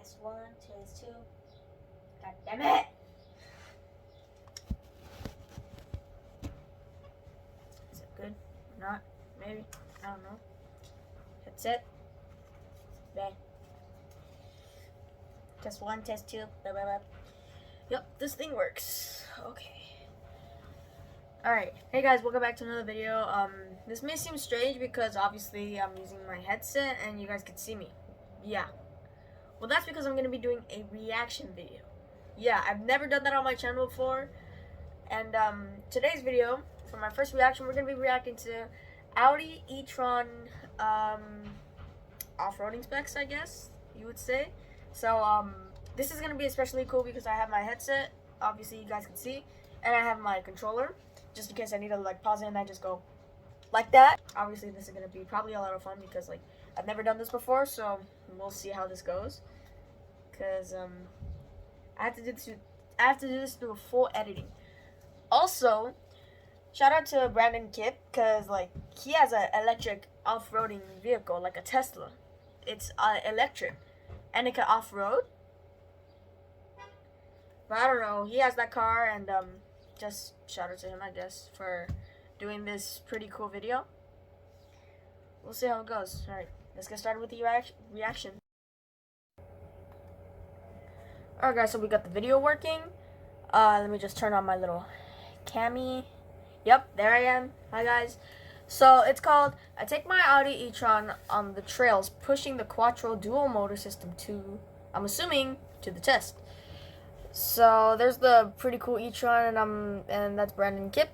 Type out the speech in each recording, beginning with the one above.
Test one, test two. God damn it! Is it good? Not? Maybe? I don't know. Headset. Bang. Test one, test two. Blah, blah, blah. Yep, this thing works. Okay. Alright. Hey guys, welcome back to another video. This may seem strange because obviously I'm using my headset and you guys can see me. Yeah. Well, that's because I'm going to be doing a reaction video. Yeah, I've never done that on my channel before. And today's video, for my first reaction, we're going to be reacting to Audi E Tron off-roading specs, I guess you would say. So this is going to be especially cool because I have my headset, obviously you guys can see, and I have my controller, just in case I need to like pause it and I just go like that. Obviously this is going to be probably a lot of fun because like I've never done this before, so we'll see how this goes. Because I have to do this through a full editing. Also, shout out to Kipp because like he has an electric off-roading vehicle like a Tesla. It's electric and it can off-road. But I don't know, he has that car, and just shout out to him, I guess, for doing this pretty cool video. We'll see how it goes. Alright, let's get started with the reaction. Alright guys, so we got the video working. Let me just turn on my little cami. Yep, there I am. Hi guys. So it's called I Take My Audi E Tron on the Trails, Pushing the Quattro Dual Motor System to, I'm assuming, to the test. So there's the pretty cool E Tron, and that's Kipp.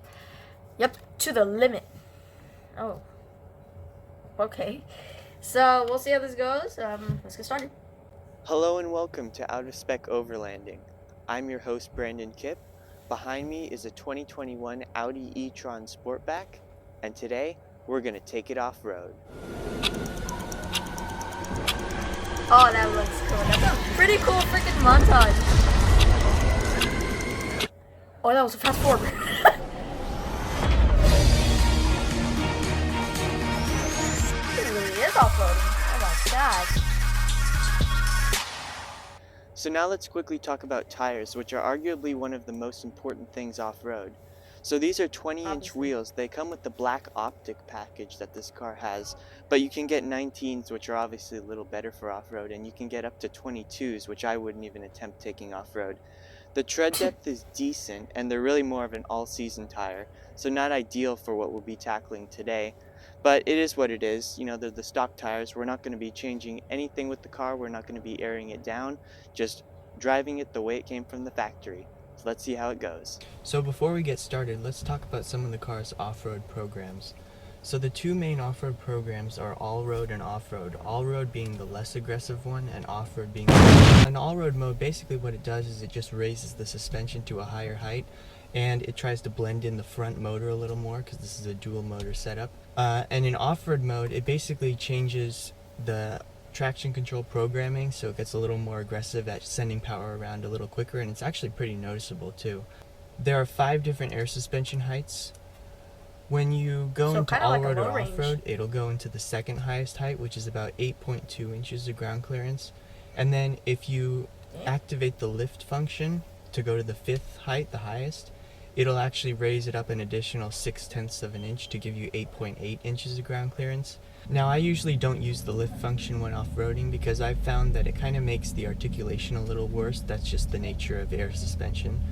Yep, to the limit. Oh. Okay. So we'll see how this goes. Let's get started. Hello and welcome to Out of Spec Overlanding. I'm your host Kipp. Behind me is a 2021 Audi E Tron Sportback, and today we're gonna take it off-road. Oh, that looks cool. That's a pretty cool freaking montage. Oh, that was a fast forward. It really is off-roading. Oh my gosh. So now let's quickly talk about tires, which are arguably one of the most important things off-road. So these are 20-inch wheels. They come with the black optic package that this car has, but you can get 19s, which are obviously a little better for off-road, and you can get up to 22s, which I wouldn't even attempt taking off-road. The tread depth is decent, and they're really more of an all-season tire, so not ideal for what we'll be tackling today. But it is what it is. You know, they're the stock tires. We're not going to be changing anything with the car. We're not going to be airing it down, just driving it the way it came from the factory. So let's see how it goes. So before we get started, let's talk about some of the car's off-road programs. So the two main off-road programs are all-road and off-road. All-road being the less aggressive one, and off-road being an all-road mode. Basically what it does is it just raises the suspension to a higher height, and it tries to blend in the front motor a little more because this is a dual motor setup. And in off-road mode, it basically changes the traction control programming, so it gets a little more aggressive at sending power around a little quicker, and it's actually pretty noticeable too. There are 5 different air suspension heights. When you go into all-road or off-road, it'll go into the second highest height, which is about 8.2 inches of ground clearance. And then if you activate the lift function to go to the 5th height, the highest, it'll actually raise it up an additional 0.6 of an inch to give you 8.8 inches of ground clearance. Now, I usually don't use the lift function when off-roading because I've found that it kind of makes the articulation a little worse. That's just the nature of air suspension.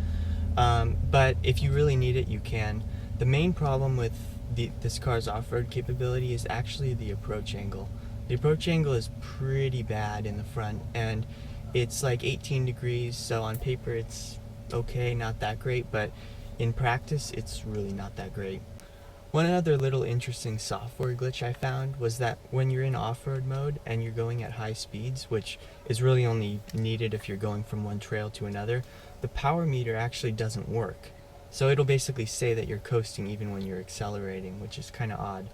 But if you really need it, you can. The main problem with this car's off-road capability is actually the approach angle. The approach angle is pretty bad in the front, and it's like 18 degrees, so on paper it's okay, not that great, but in practice it's really not that great. One other little interesting software glitch I found was that when you're in off-road mode and you're going at high speeds, which is really only needed if you're going from one trail to another, the power meter actually doesn't work. So it'll basically say that you're coasting even when you're accelerating, which is kind of odd.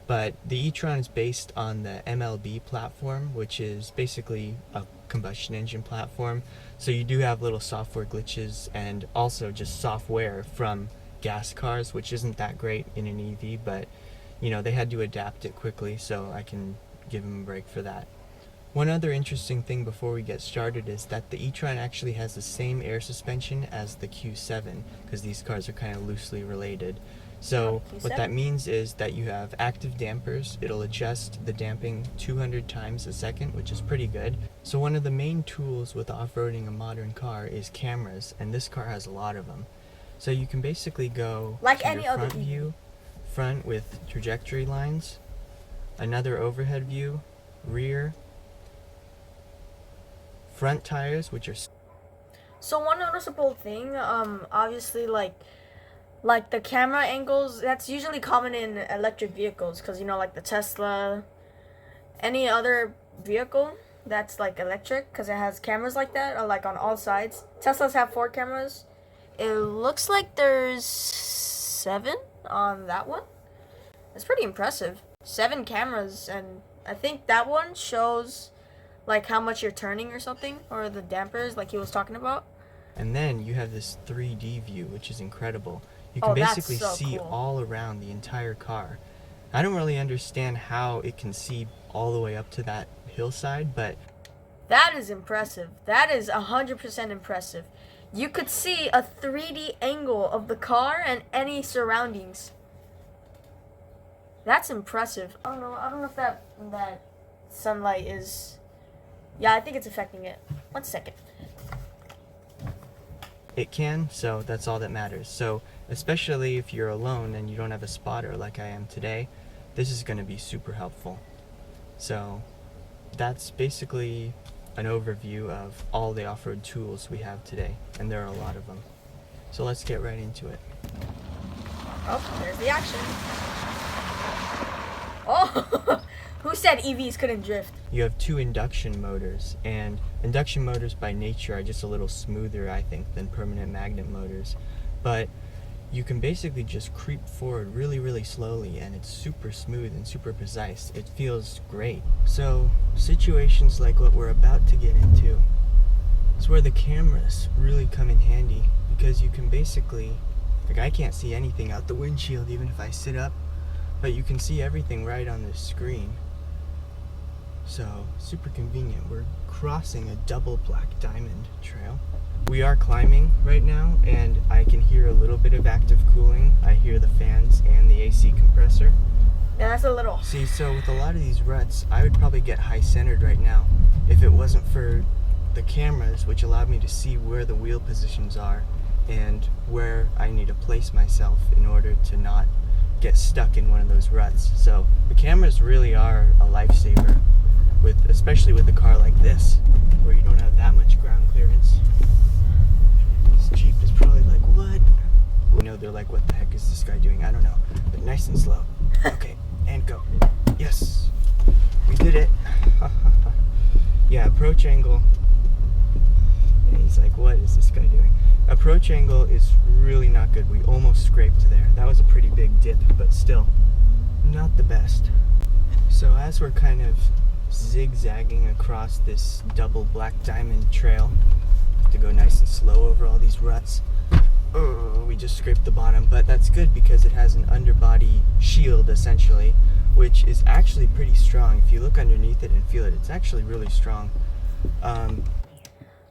But the e-tron is based on the MLB platform, which is basically a combustion engine platform. So you do have little software glitches and also just software from gas cars, which isn't that great in an EV, but you know, they had to adapt it quickly, so I can give them a break for that. One other interesting thing before we get started is that the E-Tron actually has the same air suspension as the Q7, because these cars are kind of loosely related. So what that means is that you have active dampers. It'll adjust the damping 200 times a second, which is pretty good. So one of the main tools with off-roading a modern car is cameras, and this car has a lot of them. So you can basically go Like to any your other front view, front with trajectory lines, another overhead view, rear, front tires, which are So one noticeable thing, obviously, like the camera angles, that's usually common in electric vehicles, because you know, like the Tesla, any other vehicle that's like electric, because it has cameras like that, or like on all sides. Teslas have 4 cameras. It looks like there's 7 on that one. It's pretty impressive. 7 cameras, and I think that one shows like how much you're turning or something, or the dampers like he was talking about. And then you have this 3D view, which is incredible. You can Oh, that's basically so see cool. all around the entire car. I don't really understand how it can see all the way up to that hillside, but That is impressive. That is 100% impressive. You could see a 3D angle of the car and any surroundings. That's impressive. I don't know if that sunlight is. Yeah, I think it's affecting it. 1 second. it can, so that's all that matters. So especially if you're alone and you don't have a spotter like I am today, this is going to be super helpful. So that's basically an overview of all the off-road tools we have today, and there are a lot of them. So let's get right into it. Oh, there's the action. Oh, who said EVs couldn't drift? You have 2 induction motors, and induction motors by nature are just a little smoother, I think, than permanent magnet motors. But you can basically just creep forward really, really slowly, and it's super smooth and super precise. It feels great. So situations like what we're about to get into is where the cameras really come in handy, because you can basically, like, I can't see anything out the windshield even if I sit up, but you can see everything right on the screen. So super convenient. We're crossing a double black diamond trail. We are climbing right now, and I can hear a little bit of active cooling. I hear the fans and the AC compressor. Yeah, that's a little. See, so with a lot of these ruts, I would probably get high centered right now if it wasn't for the cameras, which allowed me to see where the wheel positions are and where I need to place myself in order to not get stuck in one of those ruts. So the cameras really are a lifesaver, especially with a car like this, where you don't have that much ground clearance. This Jeep is probably like, what? You know, they're like, what the heck is this guy doing? I don't know, but nice and slow. Okay, and go. Yes, we did it. Yeah, approach angle. And he's like, what is this guy doing? Approach angle is really not good. We almost scraped there. That was a pretty big dip, but still not the best. So as we're kind of zigzagging across this double black diamond trail, to go nice and slow over all these ruts. Oh, we just scraped the bottom, but that's good because it has an underbody shield essentially, which is actually pretty strong. If you look underneath it and feel it, it's actually really strong.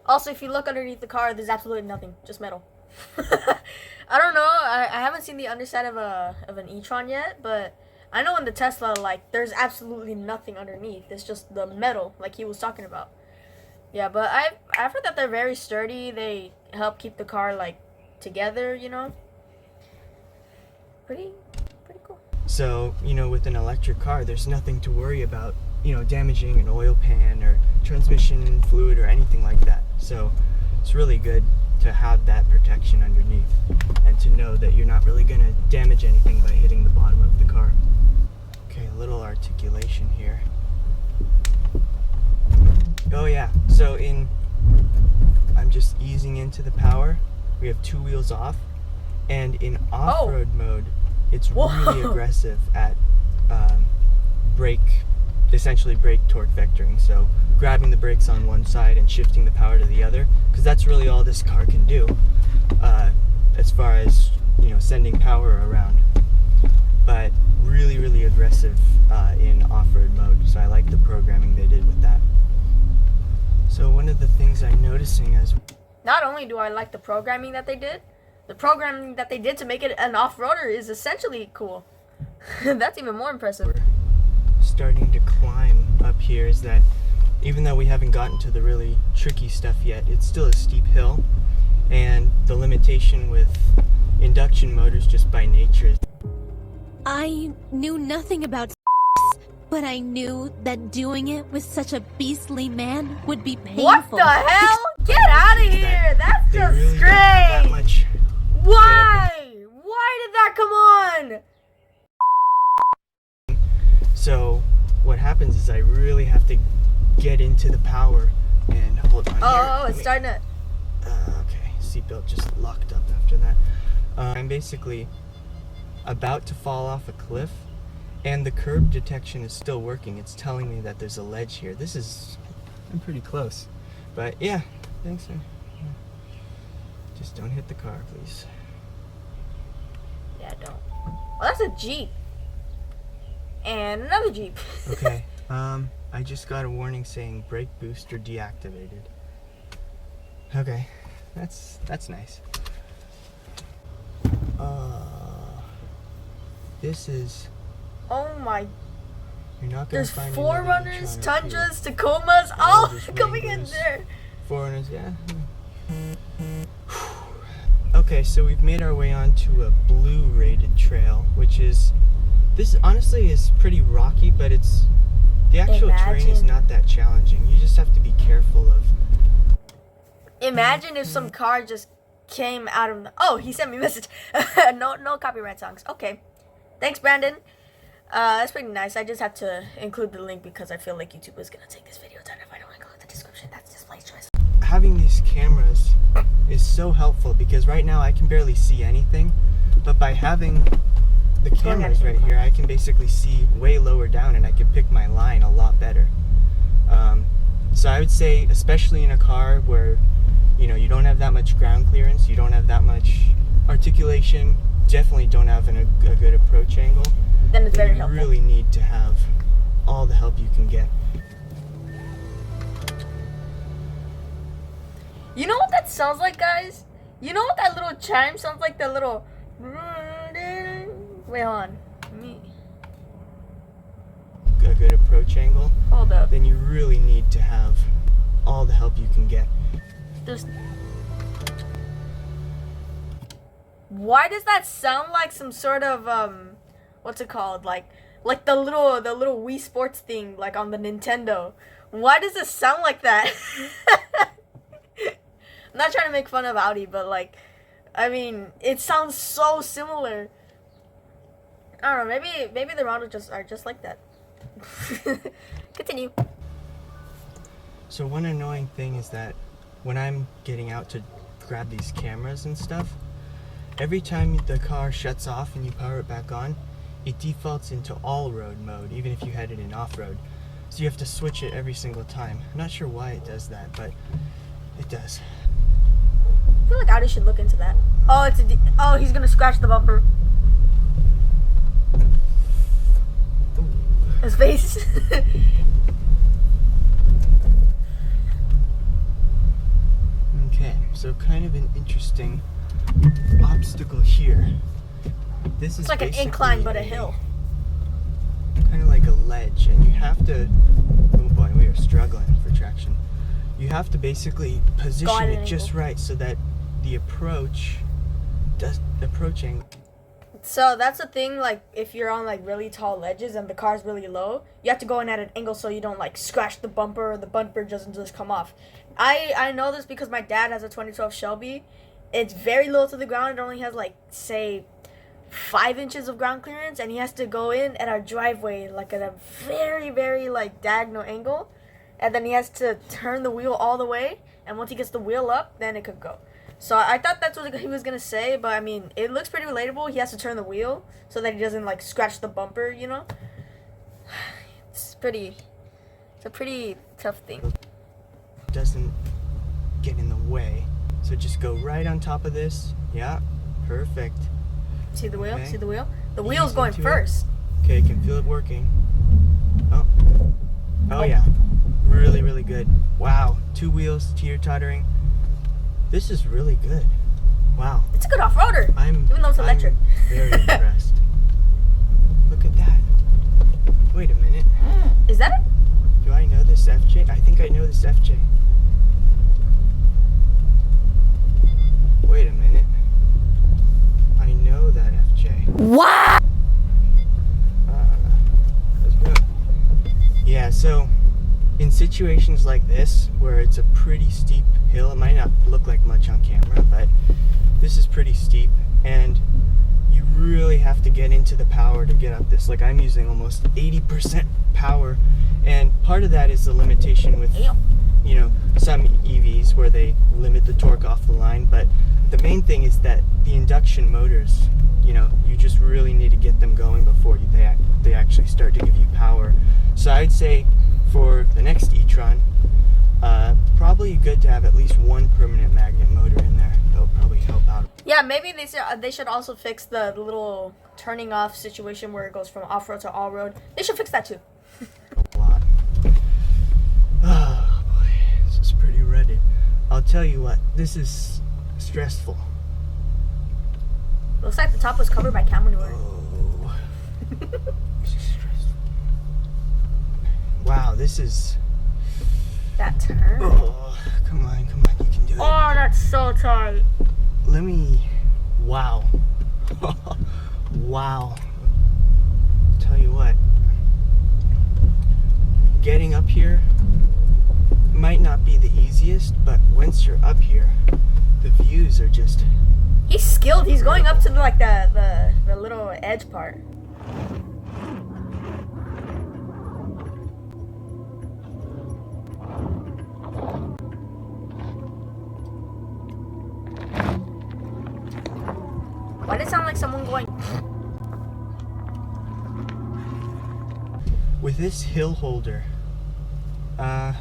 Also, if you look underneath the car, there's absolutely nothing, just metal. I don't know. I haven't seen the underside of an E-Tron yet, but I know in the Tesla, like, there's absolutely nothing underneath. It's just the metal, like he was talking about. Yeah, but I've heard that they're very sturdy. They help keep the car, like, together, you know. Pretty cool. So, you know, with an electric car, there's nothing to worry about, you know, damaging an oil pan or transmission fluid or anything like that. So it's really good to have that protection underneath and to know that you're not really going to damage anything by hitting the bottom of the car. Okay, a little articulation here. Oh yeah, so I'm just easing into the power. We have 2 wheels off, and in off-road mode, it's really aggressive at essentially brake torque vectoring. So grabbing the brakes on one side and shifting the power to the other, because that's really all this car can do as far as, you know, sending power around. But really aggressive in off-road mode, so I like the programming they did with that. So one of the things I'm noticing as Not only do I like the programming that they did, the programming that they did to make it an off-roader is essentially cool. That's even more impressive. we're starting to climb up here is that even though we haven't gotten to the really tricky stuff yet, it's still a steep hill, and the limitation with induction motors just by nature is I knew nothing about but I knew that doing it with such a beastly man would be painful. What the hell? Get out of here! That's they just really don't have that strange! much. Why? Why did that come on? So what happens is I really have to get into the power and hold on. Oh, it's starting to... Okay, seatbelt just locked up after that. I'm basically about to fall off a cliff, and the curb detection is still working. It's telling me that there's a ledge here. I'm pretty close. But yeah, thanks, sir. Just don't hit the car, please. Yeah, don't. Well, that's a Jeep. And another Jeep. Okay, I just got a warning saying brake booster deactivated. Okay, that's nice. This is... Oh my... You're not gonna There's find another Forerunners, E Tron up here. Tundras, Tacomas, Oh, all just coming in Wranglers. there. Foreigners, yeah. Okay, so we've made our way onto a blue rated trail, which is... This honestly is pretty rocky, but it's... The actual terrain is Imagine. not that challenging. You just have to be careful of... Imagine if some car just came out of the... Oh, he sent me a message. No copyright songs. Okay. Thanks, Brandon. That's pretty nice. I just have to include the link because I feel like YouTube is going to take this video down if I don't include the description. That's just my choice. Having these cameras is so helpful because right now I can barely see anything, but by having the cameras right here, I can basically see way lower down and I can pick my line a lot better. So I would say, especially in a car where you don't have that much ground clearance, you don't have that much articulation, definitely don't have a good approach angle, Then it's then very you helpful. really need to have all the help you can get. You know what that sounds like, guys? You know what that little chime sounds like? That little... Wait, hold on. A good approach angle, Hold up. then you really need to have all the help you can get. Just... Why does that sound like some sort of what's it called? Like the little Wii Sports thing, like on the Nintendo. Why does it sound like that? I'm not trying to make fun of Audi, but like, I mean, it sounds so similar. I don't know. Maybe the models are just like that. Continue. So one annoying thing is that when I'm getting out to grab these cameras and stuff, every time the car shuts off and you power it back on, it defaults into all-road mode, even if you had it in off-road. So you have to switch it every single time. I'm not sure why it does that, but it does. I feel like Audi should look into that. Oh, oh, he's gonna scratch the bumper. His face. Okay, so kind of an interesting obstacle here. This is It's like an basically incline, but a hill. Kind of like a ledge, and you have to... Oh boy, we are struggling for traction. You have to basically position it just right so that the approach angle. So that's the thing, like if you're on like really tall ledges and the car's really low, you have to go in at an angle so you don't like scratch the bumper or the bumper doesn't just come off. I know this because my dad has a 2012 Shelby. It's very low to the ground. It only has like, say, 5 inches of ground clearance, and he has to go in at our driveway like at a very, very like diagonal angle, and then he has to turn the wheel all the way, and once he gets the wheel up, then it could go. So I thought that's what he was gonna say, but I mean, it looks pretty relatable. He has to turn the wheel so that he doesn't like scratch the bumper, you know. It's a pretty tough thing. Doesn't get in the way, so just go right on top of this. Yeah, perfect. See the wheel? Okay. See the wheel? The wheel's Ease going into it. first. Okay, can feel it working. Oh yeah. Really, really good. Wow, 2 wheels, teeter-tottering. This is really good. Wow. It's a good off-roader, even though it's electric. I'm very impressed. Look at that. Wait a minute. Is that it? Do I know this FJ? I think I know this FJ. Wait a minute. I know that FJ. Wow! Let's go. Yeah, so in situations like this, where it's a pretty steep hill, it might not look like much on camera, but this is pretty steep, and you really have to get into the power to get up this. Like, I'm using almost 80% power, and part of that is the limitation with, you know, some EVs where they limit the torque off the line, but the main thing is that the induction motors, you know, you just really need to get them going before they actually start to give you power. So I'd say for the next e-tron, probably good to have at least one permanent magnet motor in there. That'll probably help out. Yeah, maybe they should also fix the little turning off situation where it goes from off-road to all-road. They should fix that too. A lot. Oh boy, this is pretty ready. I'll tell you what, this is stressful. Looks like the top was covered by cow manure. Oh. This is stressful. Wow, this is... That turn. Oh, come on, you can do it. Oh, that's so tight. Let me... Wow. Wow. Tell you what. Getting up here might not be the easiest, but once you're up here, the views are just... He's skilled. He's going up to the little edge part. Why did it sound like someone going? With this hill holder, it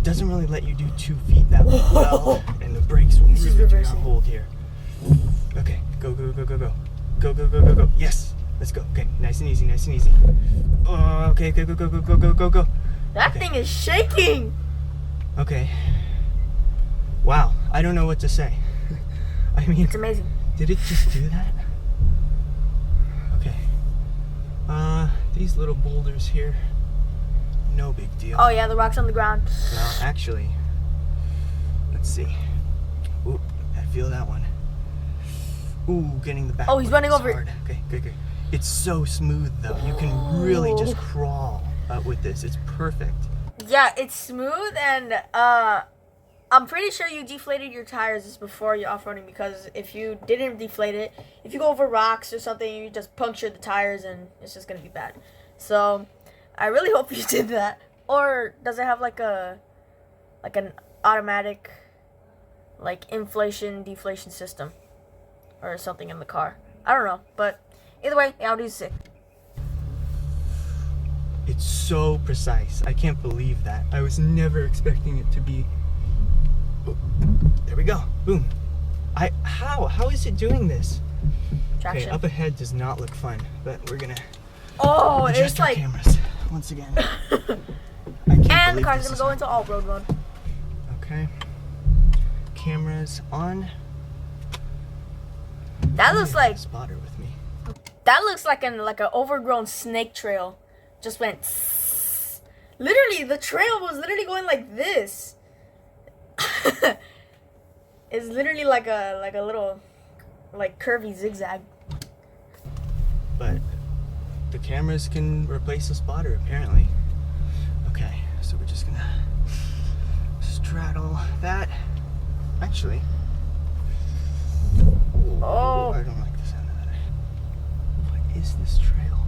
doesn't really let you do 2 feet that well, and the brakes This is really do not reversing. hold here. Okay, go, go, go, go, go. Go, go, go, go, go. Yes, let's go. Okay, nice and easy, nice and easy. Oh, okay, go, go, go, go, go, go, go, go. That Okay. thing is shaking. Okay. Wow, I don't know what to say. I mean, It's amazing. did it just do that? Okay. These little boulders here, no big deal. Oh yeah, the rocks on the ground. Well, actually, let's see. Ooh, I feel that one. Ooh, getting the back. Oh, he's one running is over it. hard. Okay, good, good. It's so smooth though. You can really just crawl with this. It's perfect. Yeah, it's smooth, and I'm pretty sure you deflated your tires just before you're off-roading, because if you didn't deflate it, if you go over rocks or something, you just puncture the tires and it's just gonna be bad. So I really hope you did that. Or does it have like an automatic like inflation deflation system or something in the car? I don't know, but either way, the Audi's sick. It's so precise. I can't believe that. I was never expecting it to be. Oh, there we go. Boom. How is it doing this? Traction. Okay, up ahead does not look fun, but we're gonna Oh, adjust it's our like cameras once again. I can't and the believe car's this gonna is go on. into all-road mode. Okay. Cameras on. That looks like spotter with me. That looks like an overgrown snake trail. Just went. Literally, the trail was literally going like this. It's literally like a little curvy zigzag. But the cameras can replace the spotter apparently. Okay, so we're just gonna straddle that. Actually. Oh. I don't like the sound of that. What is this trail?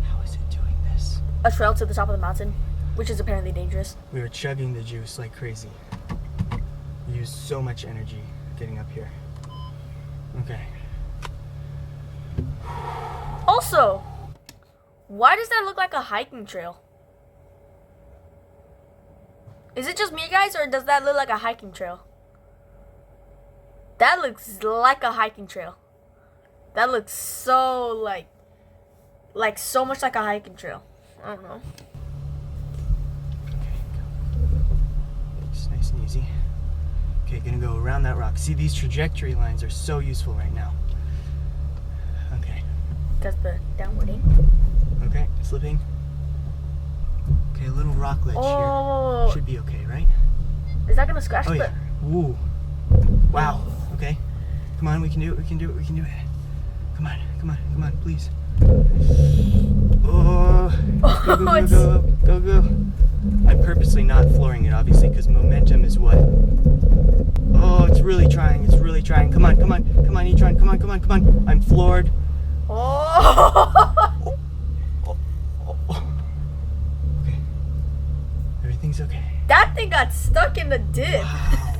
How is it doing this? A trail to the top of the mountain, which is apparently dangerous. We were chugging the juice like crazy. We used so much energy getting up here. Okay. Also, why does that look like a hiking trail? Is it just me, guys, or does that look like a hiking trail? That looks like a hiking trail. That looks so like so much like a hiking trail. I don't know. Okay, gonna go around that rock. See, these trajectory lines are so useful right now. Okay. Because the downward angle. Okay, slipping. Okay, a little rock ledge Oh. here. Should be okay, right? Is that gonna scratch Oh the... yeah. Woo. Wow. Okay. Come on, we can do it. We can do it. We can do it. Come on. Come on. Come on, please. Oh. Go, go, go, go, go, go. I'm purposely not flooring it, obviously, because momentum is what. Oh, it's really trying. It's really trying. Come on, come on, come on, E-Tron. Come on, come on, come on. I'm floored. Oh. Okay. Everything's okay. That thing got stuck in the dip. Wow.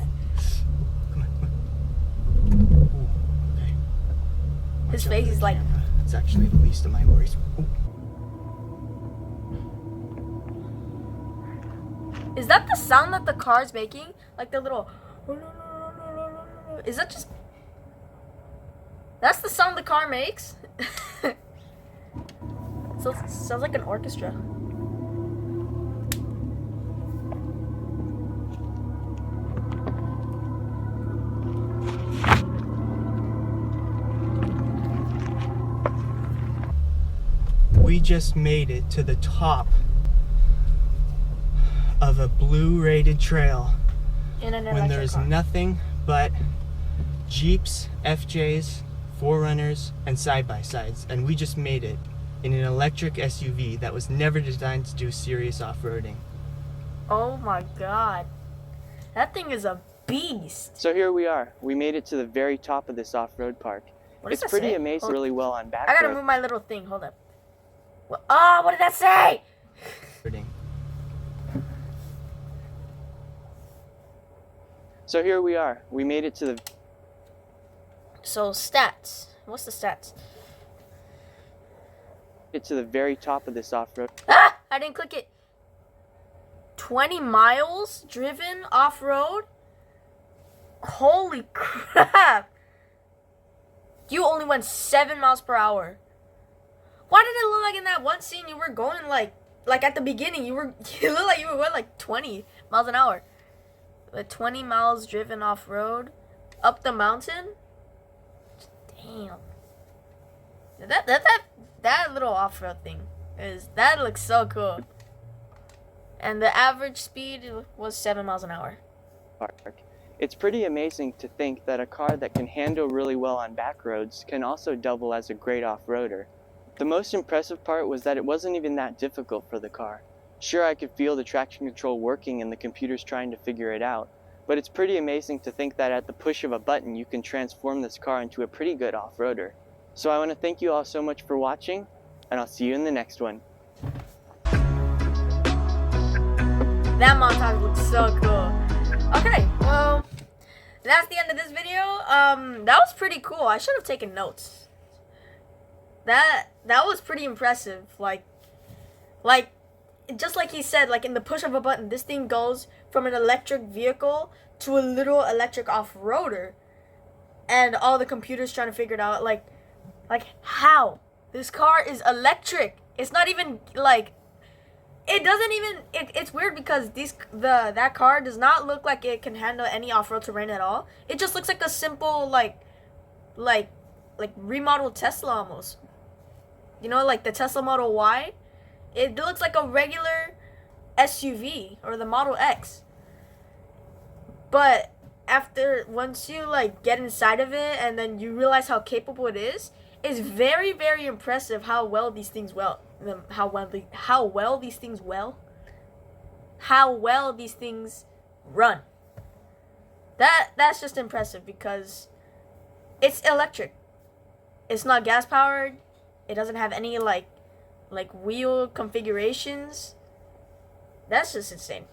Come on, come on. Ooh, okay. His Watch out face for the is like... camera. It's actually the least of my worries. Ooh. Is that the sound that the car is making? Like the little... Is that just... That's the sound the car makes? So it sounds like an orchestra. We just made it to the top of a blue rated trail In an when electric there's car. nothing but Jeeps, FJs, 4Runners, and side-by-sides, and we just made it in an electric SUV that was never designed to do serious off-roading. Oh my god. That thing is a beast. So here we are. We made it to the very top of this off-road park. What does It's that pretty say? amazing, Hold- really well on back I gotta road. move my little thing. Hold up. What did that say? So here we are. We made it to the So stats. What's the stats? very top of this off-road. Ah! I didn't click it. 20 miles driven off-road? Holy crap. You only went 7 miles per hour. Why did it look like in that one scene you were going like at the beginning you looked like you were going like 20 miles an hour. 20 miles driven off-road up the mountain? Damn. That little off-road thing that looks so cool. And the average speed was 7 miles an hour. Park. It's pretty amazing to think that a car that can handle really well on back roads can also double as a great off-roader. The most impressive part was that it wasn't even that difficult for the car. Sure, I could feel the traction control working and the computer's trying to figure it out, but it's pretty amazing to think that at the push of a button you can transform this car into a pretty good off-roader. So I want to thank you all so much for watching, and I'll see you in the next one. That montage looks so cool. Okay, well, that's the end of this video. That was pretty cool. I should have taken notes. That was pretty impressive. Like, just like he said, like in the push of a button, this thing goes from an electric vehicle to a little electric off-roader, and all the computers trying to figure it out. Like how this car is electric. It's not even like. It doesn't even. It's weird because that car does not look like it can handle any off-road terrain at all. It just looks like a simple like remodeled Tesla almost. You know, like the Tesla Model Y. It looks like a regular SUV or the Model X. But once you like get inside of it and then you realize how capable it is, it's very, very impressive how well these things run. That's just impressive because it's electric. It's not gas powered. It doesn't have any like wheel configurations. That's just insane.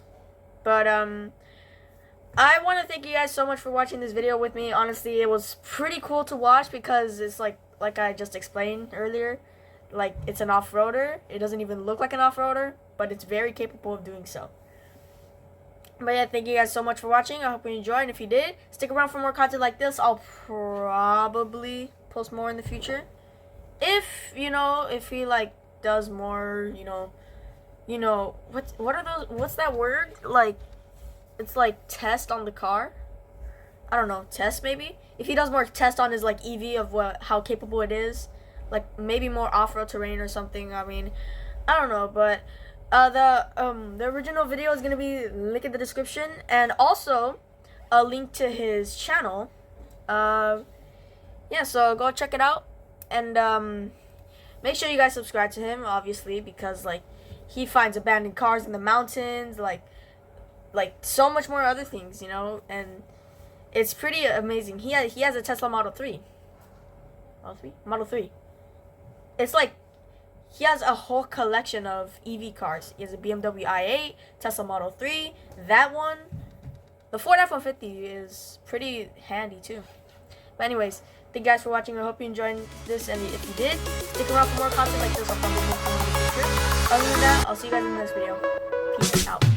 But I want to thank you guys so much for watching this video with me. Honestly, it was pretty cool to watch because it's like I just explained earlier, like it's an off-roader. It doesn't even look like an off-roader, but it's very capable of doing so. But yeah, thank you guys so much for watching. I hope you enjoyed, and if you did, stick around for more content like this. I'll probably post more in the future. If he like does more, what are those? What's that word? Like, it's like test on the car. I don't know, tests maybe. If he does more tests on his like EV of how capable it is, like maybe more off-road terrain or something. I mean, I don't know, but the original video is gonna be linked in the description, and also a link to his channel. Yeah, so go check it out, and make sure you guys subscribe to him, obviously, because like he finds abandoned cars in the mountains, like so much more other things, you know, and it's pretty amazing. He has a Tesla Model 3. Model 3. It's like he has a whole collection of EV cars. He has a BMW i8, Tesla Model 3, that one. The Ford F-150 is pretty handy too. But anyways, thank you guys for watching. I hope you enjoyed this, and if you did, stick around for more content like this. I'll probably make more in the future. Other than that, I'll see you guys in the next video. Peace out.